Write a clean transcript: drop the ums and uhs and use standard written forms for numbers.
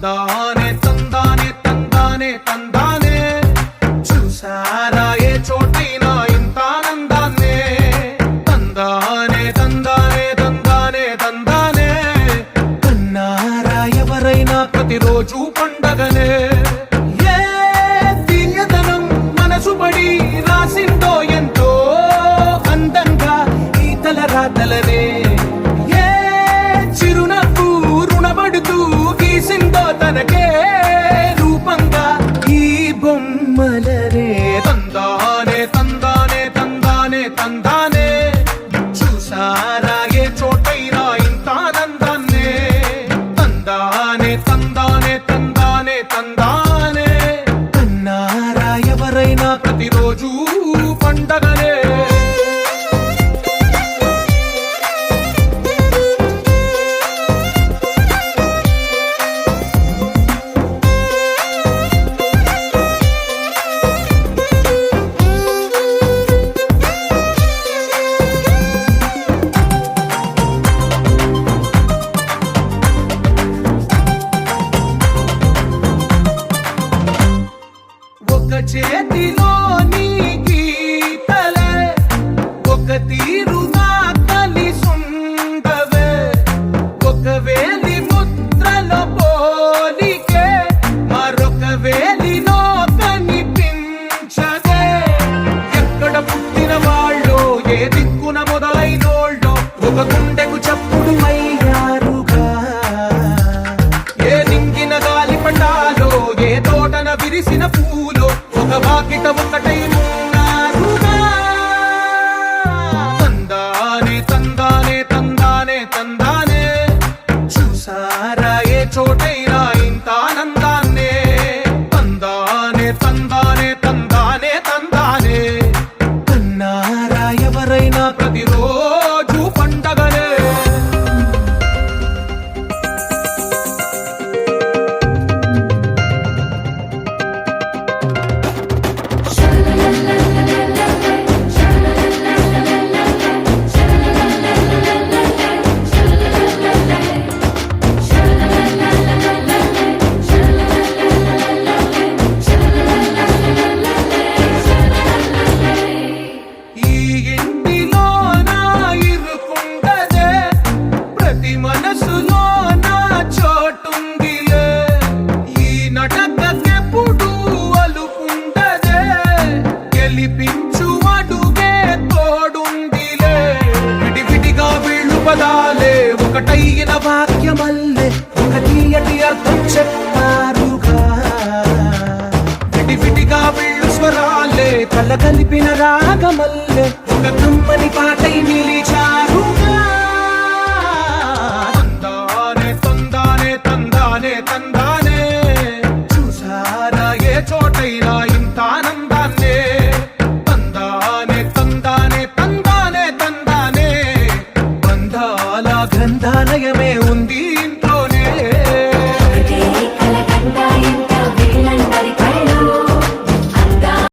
తందానే తందానే తందానే తందానే చూసారా ఏ చోటైనా ఇంత ఆనందాన్నే తందానే తందానే తందానే తందానే కన్నారా ఎవరైనా ప్రతిరోజు పండగనే ఏ దివ్యతనం మనసు పడి రాసిందో ఎంతో అందంగా ఈ తలరాతలనే ఏ చిరునవ్వు రుణపడుతూ గీసిందో తనకే రూపంగా ఈ బొమ్మలనే తందానే తందానే తందానే తందానే చూసారా ఏ చోటైనా ఇంత ఆనందాన్నే తందానే తందానే తందానే తందానే కన్నారా ఎవరైనా ప్రతిరోజు పండగనే ఒక చేతిలో నీ గీతలే ఒక తీరుగా కలిసుండవే ఒక వేలి ముద్రలో పోలికే మరొక వేలిలో కనిపించదే ఎక్కడ పుట్టిన వాళ్ళో ఏ దిక్కున మొదలైనోళ్ళో ఒక గుండెకు చప్పుడు అయ్యారుగా ఏ నింగిన గాలి పటాలో ఏ తోటన విరిసిన పూలో ఒక వాకిట ఒకటై ఉన్నారుగా తందానే తందానే తందానే తందానే చూసారా ఏ చోటైనా ఇంత ఆనందాన్నే తందానే తందానే తందానే తందానే కన్నారా ఎవరైనా ప్రతిరోజు పండగనే ఈ ఇంటిలో నా ఇరుకుండదే ప్రతి మనసులో నా చోటుందిలే ఈ నటకెప్పుడు అలుకుండదే గెలిపించు అడుగే తోడుందిలే విడివిడిగా వీళ్ళు పదాలే ఒకటైన వాక్యమల్లే ఒక తీయటి అర్థం చెప్పారుగా విడివిడిగా వీళ్ళు స్వరాలే కల కలిపిన రాగమల్లే ఒక కమ్మని పాటై నిలిచి